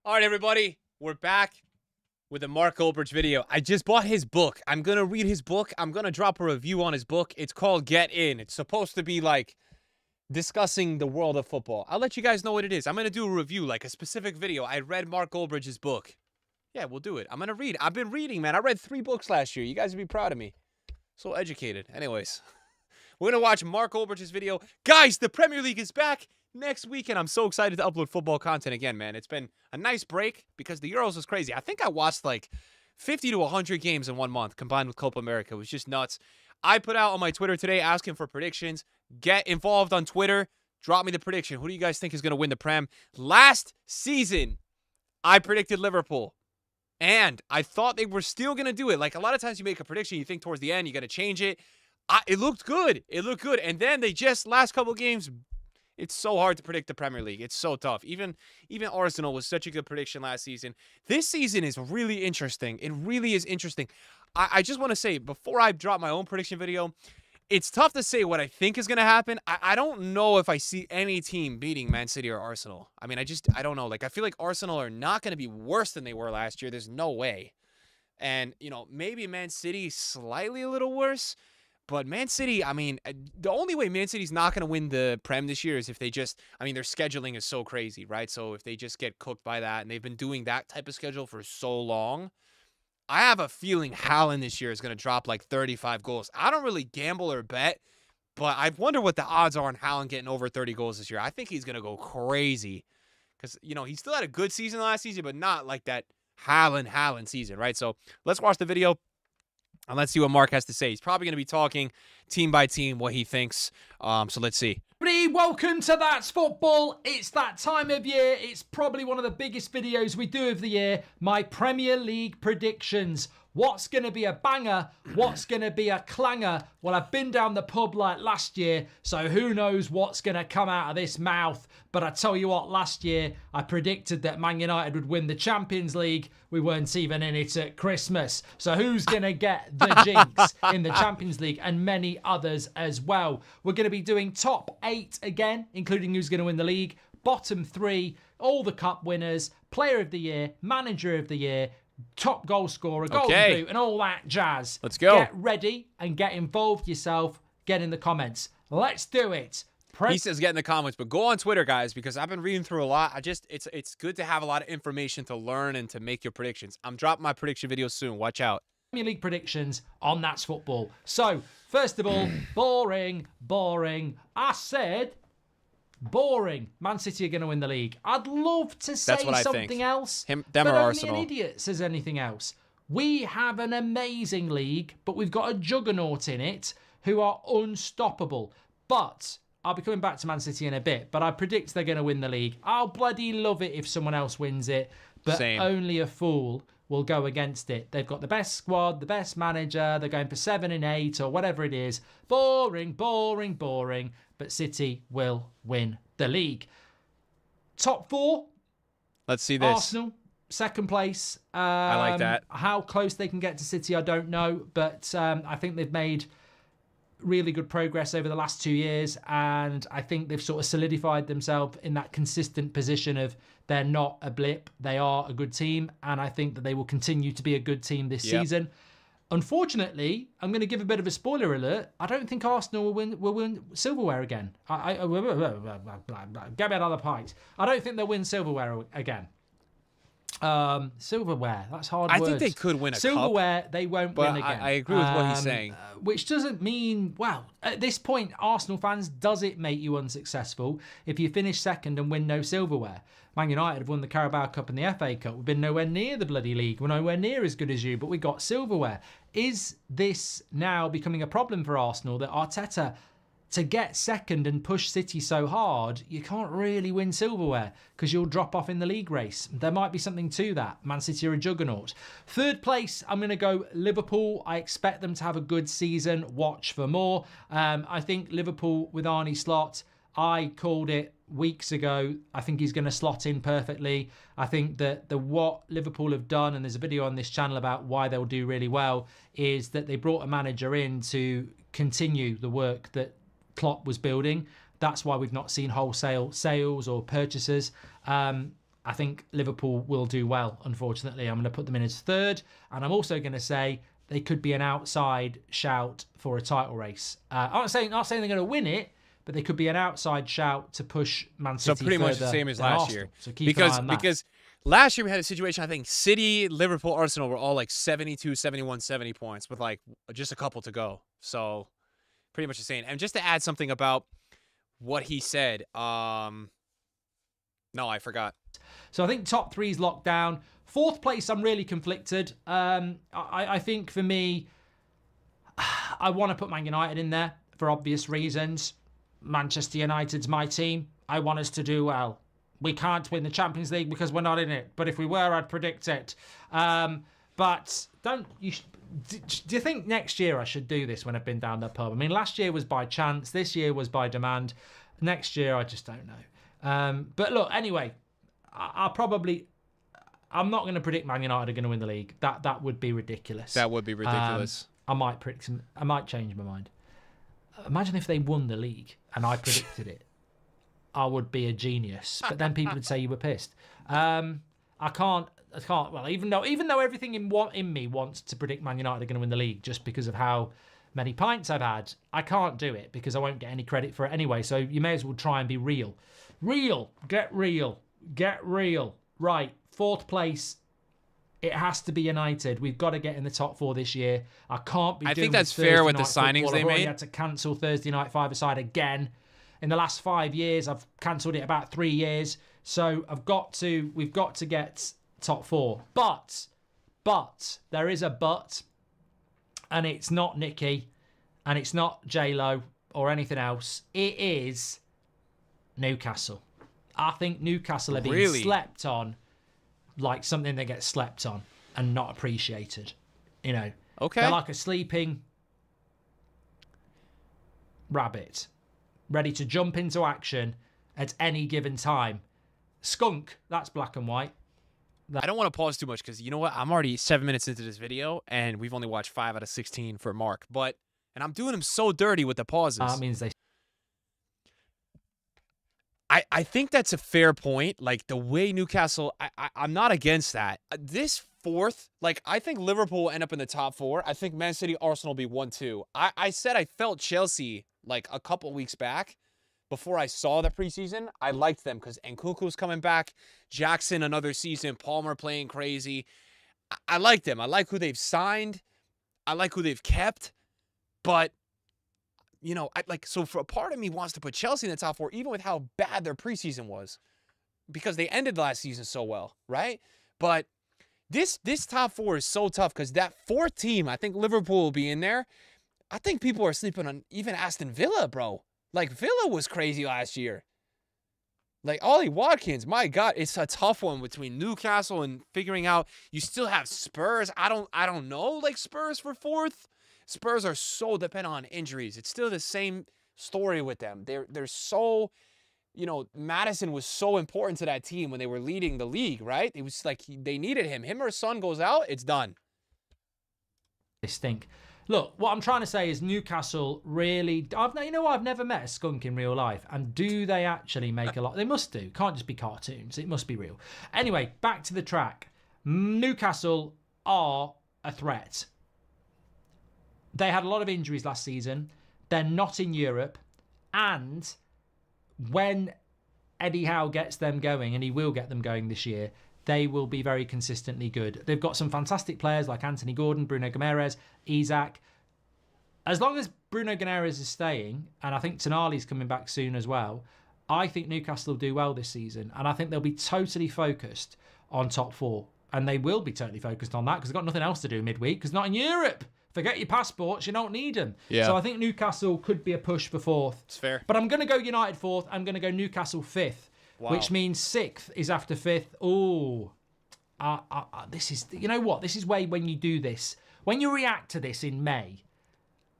All right, everybody, we're back with a Mark Goldbridge video. I just bought his book. I'm going to read his book. I'm going to drop a review on his book. It's called Get In. It's supposed to be like discussing the world of football. I'll let you guys know what it is. I'm going to do a review, like a specific video. I read Mark Goldbridge's book. Yeah, we'll do it. I'm going to read. I've been reading, man. I read 3 books last year. You guys would be proud of me. So educated. Anyways, we're going to watch Mark Goldbridge's video. Guys, the Premier League is back next week, and I'm so excited to upload football content again, man. It's been a nice break because the Euros was crazy. I think I watched like 50 to 100 games in 1 month combined with Copa America. It was just nuts. I put out on my Twitter today asking for predictions. Get involved on Twitter. Drop me the prediction. Who do you guys think is going to win the Prem? Last season, I predicted Liverpool. And I thought they were still going to do it. Like, a lot of times you make a prediction, you think towards the end, you got to change it. It looked good. It looked good. And then they just, last couple of games, it's so hard to predict the Premier League. It's so tough. Even Arsenal was such a good prediction last season. This season is really interesting. It really is interesting. I just want to say, before I drop my own prediction video, it's tough to say what I think is going to happen. I don't know if I see any team beating Man City or Arsenal. I mean, I don't know. Like, I feel like Arsenal are not going to be worse than they were last year. There's no way. And, you know, maybe Man City slightly a little worse. But Man City, I mean, the only way Man City's not going to win the Prem this year is if they just, I mean, their scheduling is so crazy, right? So if they just get cooked by that, and they've been doing that type of schedule for so long, I have a feeling Haaland this year is going to drop like 35 goals. I don't really gamble or bet, but I wonder what the odds are on Haaland getting over 30 goals this year. I think he's going to go crazy because, you know, he still had a good season last season, but not like that Haaland season, right? So let's watch the video. And let's see what Mark has to say. He's probably going to be talking team by team what he thinks. So let's see. Welcome to That's Football. It's that time of year. It's probably one of the biggest videos we do of the year. My Premier League predictions. What's going to be a banger? What's going to be a clanger? Well, I've been down the pub like last year, so who knows what's going to come out of this mouth. But I tell you what, last year I predicted that Man United would win the Champions League. We weren't even in it at Christmas. So who's going to get the jinx in the Champions League, and many others as well. We're going to be doing top 8 again, including who's going to win the league, bottom 3, all the cup winners, player of the year, manager of the year, top goal scorer, golden boot, and all that jazz. Let's go. Get ready and get involved yourself. Get in the comments. Let's do it. He says get in the comments, but go on Twitter, guys, because I've been reading through a lot. It's good to have a lot of information to learn and to make your predictions. I'm dropping my prediction video soon. Watch out. Premier League predictions on That's Football. So, first of all, boring. I said boring. Man City are going to win the league. I'd love to say something else. Them but or only Arsenal. An idiot says anything else. We have an amazing league, but we've got a juggernaut in it who are unstoppable. But I'll be coming back to Man City in a bit, but I predict they're going to win the league. I'll bloody love it if someone else wins it, but only a fool will go against it. They've got the best squad, the best manager. They're going for 7 and 8 or whatever it is. Boring. But City will win the league. Top 4. Let's see this. Arsenal, second place. I like that. How close they can get to City, I don't know. But I think they've made really good progress over the last 2 years. And I think they've sort of solidified themselves in that consistent position of they're not a blip. They are a good team. And I think that they will continue to be a good team this season. Unfortunately, I'm going to give a bit of a spoiler alert. I don't think Arsenal will win silverware again. Get me another pint. I don't think they'll win silverware again. Silverware, that's hard words. I think they could win a silverware, cup, they won't win again. I agree with what he's saying. Which doesn't mean, well, at this point, Arsenal fans, does it make you unsuccessful if you finish second and win no silverware? Man United have won the Carabao Cup and the FA Cup. We've been nowhere near the bloody league. We're nowhere near as good as you, but we got silverware. Is this now becoming a problem for Arsenal that Arteta, to get second and push City so hard, you can't really win silverware because you'll drop off in the league race? There might be something to that. Man City are a juggernaut. Third place, I'm going to go Liverpool. I expect them to have a good season. Watch for more. I think Liverpool with Arne Slot, I called it weeks ago. I think he's going to slot in perfectly. I think that what Liverpool have done, and there's a video on this channel about why they'll do really well, is that they brought a manager in to continue the work that Klopp was building. That's why we've not seen wholesale sales or purchases. I think Liverpool will do well, unfortunately. I'm going to put them in as third. And I'm also going to say they could be an outside shout for a title race. I'm not saying they're going to win it, but they could be an outside shout to push Man City So pretty much the same as last Arsenal. year. So keep an eye on that. Because last year we had a situation, I think City, Liverpool, Arsenal were all like 72, 71, 70 points with like just a couple to go. So pretty much the same. And just to add something about what he said, no, I forgot. So I think top three is locked down. Fourth place, I'm really conflicted. I think for me, I want to put Man United in there for obvious reasons. Manchester United's my team. I want us to do well. We can't win the Champions League because we're not in it. But if we were, I'd predict it. But do you think next year I should do this when I've been down the pub? I mean, last year was by chance. This year was by demand. Next year, I just don't know. But look, anyway, I'm not going to predict Man United are going to win the league. That would be ridiculous. That would be ridiculous. I might change my mind. Imagine if they won the league and I predicted it. I would be a genius. But then people would say you were pissed. I can't. Well, even though everything in me wants to predict Man United are going to win the league just because of how many pints I've had, I can't do it because I won't get any credit for it anyway. So you may as well try and be real. Get real. Right, fourth place. It has to be United. We've got to get in the top four this year. I can't be. I think that's fair with the signings they made. I've already had to cancel Thursday night five-a-side again. In the last 5 years, I've cancelled it about 3 years. So we've got to get top four. But there is a but, and it's not Nicky, and it's not J-Lo or anything else. It is Newcastle. I think Newcastle are being slept on like something that gets slept on and not appreciated. You know, they're like a sleeping rabbit, ready to jump into action at any given time. Skunk, that's black and white. I don't want to pause too much because you know what? I'm already 7 minutes into this video and we've only watched 5 out of 16 for Mark. And I'm doing him so dirty with the pauses. That means they... I think that's a fair point. Like the way Newcastle, I'm not against that. This fourth, like I think Liverpool will end up in the top 4. I think Man City, Arsenal will be 1-2. I said I felt Chelsea like a couple weeks back before I saw the preseason. I liked them because Nkunku's coming back. Jackson, another season. Palmer playing crazy. I like them. I like who they've signed. I like who they've kept. But you know, so for a part of me wants to put Chelsea in the top 4, even with how bad their preseason was, because they ended last season so well, right? But this top 4 is so tough because that 4th team, I think Liverpool will be in there. I think people are sleeping on even Aston Villa, bro. Like Villa was crazy last year. Like Ollie Watkins, my God, it's a tough one between Newcastle and figuring out. You still have Spurs. I don't know, like Spurs for 4th. Spurs are so dependent on injuries. It's still the same story with them. They're so, you know, Maddison was so important to that team when they were leading the league, right? It was like they needed him. Him or Son goes out, it's done. They stink. Look, what I'm trying to say is Newcastle really... I've never met a skunk in real life. And do they actually make a lot? They must do. Can't just be cartoons. It must be real. Anyway, back to the track. Newcastle are a threat. They had a lot of injuries last season. They're not in Europe. And when Eddie Howe gets them going, and he will get them going this year, they will be very consistently good. They've got some fantastic players like Anthony Gordon, Bruno Guimaraes, Isak. As long as Bruno Guimaraes is staying, and I think Tonali's coming back soon as well, I think Newcastle will do well this season. And I think they'll be totally focused on top 4. And they will be totally focused on that because they've got nothing else to do midweek because not in Europe. Forget your passports, you don't need them. Yeah. So I think Newcastle could be a push for 4th. It's fair. But I'm going to go United 4th. I'm going to go Newcastle 5th. Wow. Which means 6th is after 5th. Oh, this is, you know what? This is when you do this, when you react to this in May,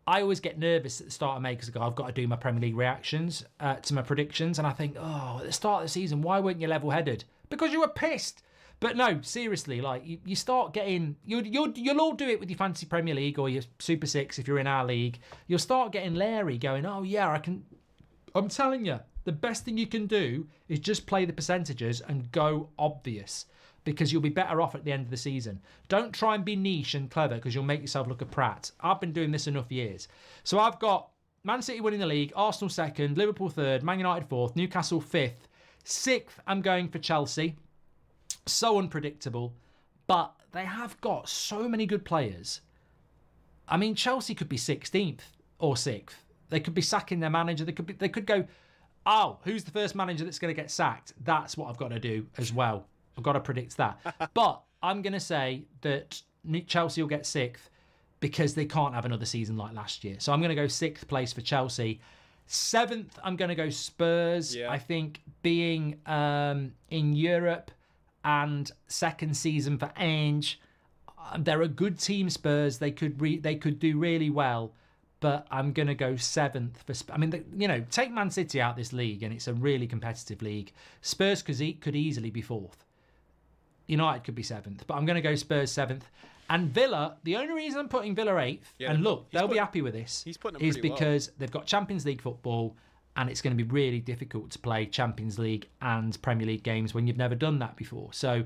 I always get nervous at the start of May because I've got to do my Premier League reactions to my predictions. And I think, at the start of the season, why weren't you level-headed? Because you were pissed. But no, seriously, like you start getting, you'll all do it with your Fantasy Premier League or your Super 6 if you're in our league. You'll start getting leery going, oh yeah, I'm telling you, The best thing you can do is just play the percentages and go obvious, because you'll be better off at the end of the season. Don't try and be niche and clever, because you'll make yourself look a prat. I've been doing this enough years. So I've got Man City winning the league, Arsenal second, Liverpool third, Man United fourth, Newcastle fifth. Sixth, I'm going for Chelsea. So unpredictable, but they have got so many good players. I mean, Chelsea could be 16th or 6th. They could be sacking their manager. They could go, oh, who's the first manager that's going to get sacked? That's what I've got to do as well. I've got to predict that. But I'm going to say that Chelsea will get 6th because they can't have another season like last year. So I'm going to go 6th place for Chelsea. 7th, I'm going to go Spurs. Yeah. I think being in Europe and second season for Ange, they're a good team, Spurs. They could do really well. But I'm going to go 7th for... I mean, take Man City out this league and it's a really competitive league. Spurs could easily be 4th. United could be 7th. But I'm going to go Spurs 7th. And Villa, the only reason I'm putting Villa 8th, and look, they'll be happy with this, is because they've got Champions League football and it's going to be really difficult to play Champions League and Premier League games when you've never done that before. So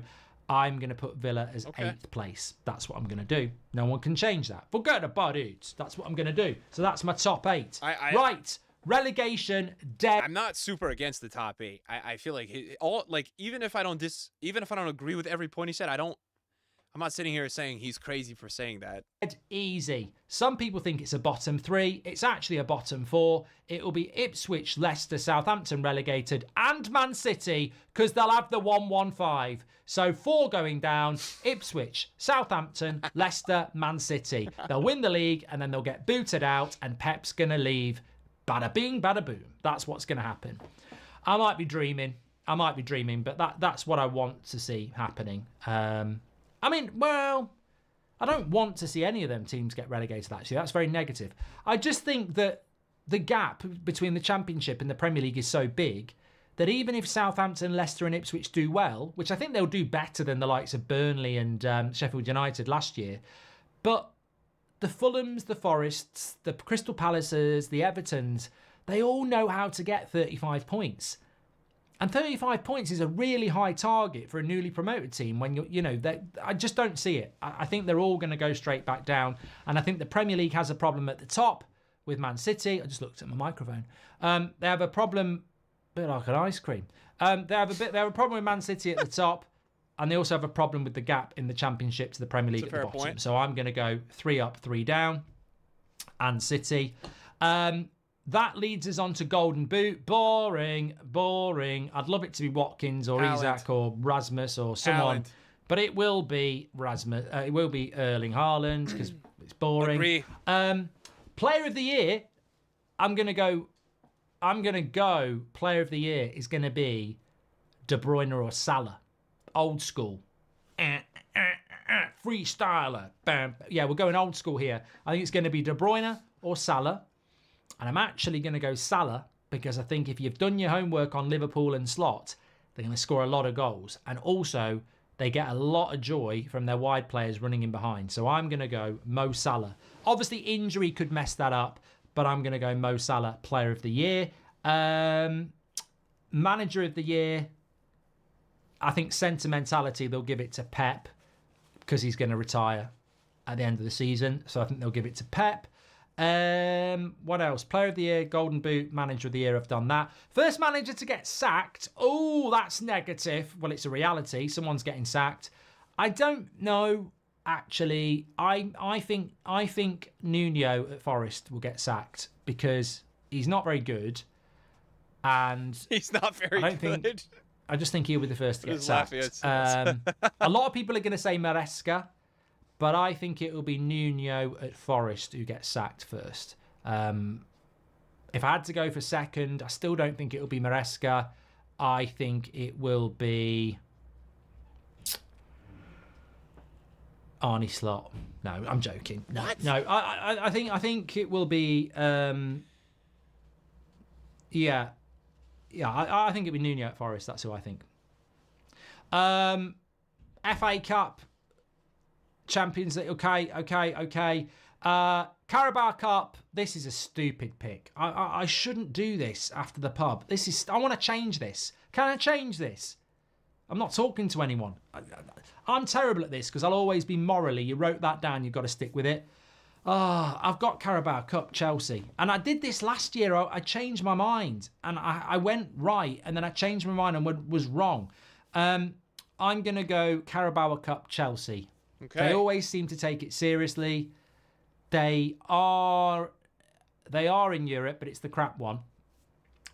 I'm going to put Villa as 8th place. That's what I'm going to do. No one can change that. Forget about it. That's what I'm going to do. So that's my top 8. Right. Relegation dead. I'm not super against the top 8. I feel like even if I don't agree with every point he said, I'm not sitting here saying he's crazy for saying that. Easy. Some people think it's a bottom 3. It's actually a bottom 4. It will be Ipswich, Leicester, Southampton relegated, and Man City, because they'll have the 1-1-5. So 4 going down: Ipswich, Southampton, Leicester, Man City. They'll win the league and then they'll get booted out and Pep's going to leave. Bada bing, bada boom. That's what's going to happen. I might be dreaming, but that's what I want to see happening. I mean, well, I don't want to see any of them teams get relegated, actually. That's very negative. I just think that the gap between the Championship and the Premier League is so big that even if Southampton, Leicester and Ipswich do well, which I think they'll do better than the likes of Burnley and Sheffield United last year, but the Fulhams, the Forests, the Crystal Palaces, the Evertons, they all know how to get 35 points. And 35 points is a really high target for a newly promoted team when I just don't see it. I think they're all going to go straight back down. And I think the Premier League has a problem at the top with Man City. I just looked at my microphone. They have a problem, a bit like an ice cream. They have a problem with Man City at the top. And they also have a problem with the gap in the Championship to the Premier League at the bottom. Point. So I'm going to go 3 up, 3 down. And City. That leads us on to Golden Boot. Boring. I'd love it to be Watkins or Isak or Rasmus or someone. But it will be Rasmus. It will be Erling Haaland because it's boring. Agree. Player of the Year, I'm going to go. Player of the Year is going to be De Bruyne or Salah. Old school. Freestyler. Bam. Yeah, we're going old school here. I think it's going to be De Bruyne or Salah. And I'm actually going to go Salah because I think if you've done your homework on Liverpool and Slot, they're going to score a lot of goals. And also, they get a lot of joy from their wide players running in behind. So I'm going to go Mo Salah. Obviously, injury could mess that up, but I'm going to go Mo Salah, Player of the Year. Manager of the Year, I think sentimentality, they'll give it to Pep because he's going to retire at the end of the season. So I think they'll give it to Pep. What else? Player of the Year, Golden Boot, Manager of the Year. I've done that. First manager to get sacked. Oh, that's negative. Well, it's a reality. Someone's getting sacked. I don't know. Actually, I think Nuno at Forest will get sacked because he's not very good, and he's not very good. I just think he'll be the first to get sacked. A lot of people are going to say Maresca. But I think it will be Nuno at Forest who gets sacked first. If I had to go for second, I still don't think it will be Maresca. I think it will be Arne Slot. No, I'm joking. No, what? No. I think it will be. I think it'll be Nuno at Forest. That's who I think. FA Cup. Champions League, okay. Carabao Cup, this is a stupid pick. I shouldn't do this after the pub. I want to change this. Can I change this? I'm not talking to anyone. I'm terrible at this because I'll always be morally. You wrote that down. You've got to stick with it. I've got Carabao Cup, Chelsea. And I did this last year. I changed my mind. And I went right. And then I changed my mind and was wrong. I'm going to go Carabao Cup, Chelsea. Okay. They always seem to take it seriously. They are in Europe, but it's the crap one,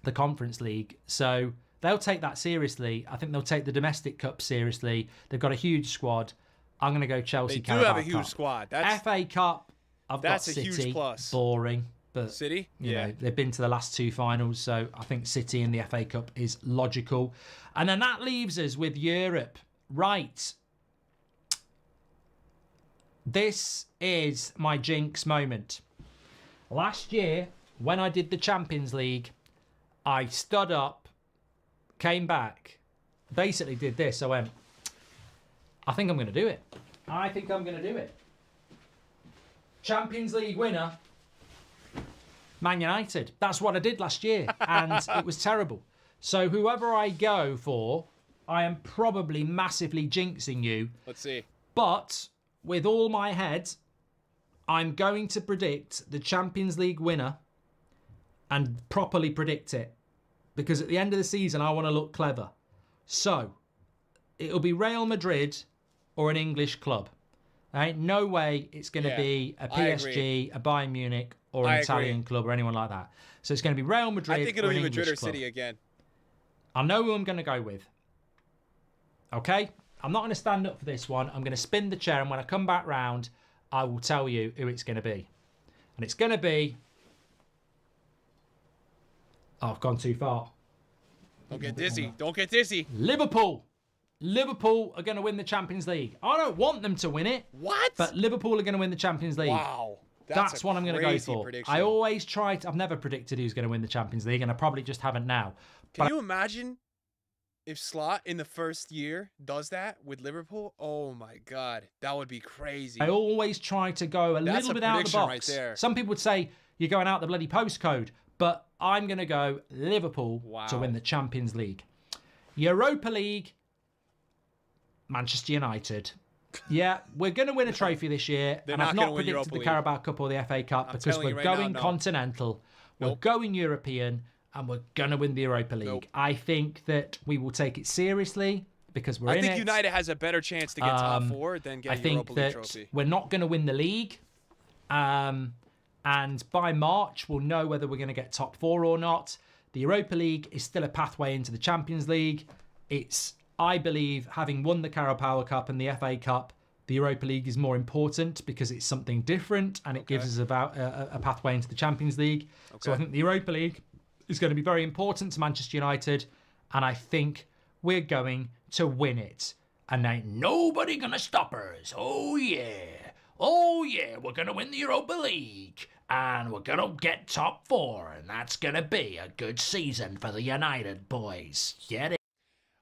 the Conference League. So they'll take that seriously. I think they'll take the domestic cup seriously. They've got a huge squad. I'm going to go Chelsea. They do Carabao have a huge Cup. squad. FA Cup, I've got a City. huge plus. Boring, but City, you know, they've been to the last 2 finals, so I think City in the FA Cup is logical. And then that leaves us with Europe. Right. This is my jinx moment. Last year, when I did the Champions League, I stood up, came back, basically did this. I went, I think I'm going to do it. I think I'm going to do it. Champions League winner, Man United. That's what I did last year, and it was terrible. So whoever I go for, I am probably massively jinxing you. Let's see. But with all my head, I'm going to predict the Champions League winner and properly predict it. Because at the end of the season, I want to look clever. So, it'll be Real Madrid or an English club. There ain't no way it's going to be a PSG, a Bayern Munich, or an Italian club or anyone like that. So it's going to be Real Madrid I think it'll or an be English Madrid or club. City again. I know who I'm going to go with. Okay? I'm not going to stand up for this one. I'm going to spin the chair, and when I come back round, I will tell you who it's going to be. And it's going to be... Oh, I've gone too far. Don't get dizzy. Don't get dizzy. Liverpool. Liverpool are going to win the Champions League. I don't want them to win it. What? But Liverpool are going to win the Champions League. Wow. That's what I'm going to go for. Prediction. I always try to... I've never predicted who's going to win the Champions League, and I probably just haven't now. Can you imagine if Slot in the first year does that with Liverpool? Oh my God, that would be crazy. I always try to go a little bit out of the box. Right there. Some people would say you're going out the bloody postcode, but I'm going to go Liverpool to win the Champions League. Europa League, Manchester United. Yeah, we're going to win a trophy this year, and I've not predicted the Carabao Cup or the FA Cup because we're going continental, we're going European, and we're going to win the Europa League. I think that we will take it seriously because we're in it. I think United has a better chance to get top 4 than get a Europa League trophy. I think that we're not going to win the league. And by March, we'll know whether we're going to get top 4 or not. The Europa League is still a pathway into the Champions League. It's, I believe, having won the Carabao Cup and the FA Cup, the Europa League is more important because it's something different and it gives us about a pathway into the Champions League. So I think the Europa League is going to be very important to Manchester United, and I think we're going to win it. And ain't nobody going to stop us. Oh, yeah. Oh, yeah, we're going to win the Europa League, and we're going to get top 4, and that's going to be a good season for the United boys. Get it?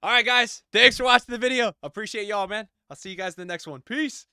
All right, guys. Thanks for watching the video. Appreciate y'all, man. I'll see you guys in the next one. Peace.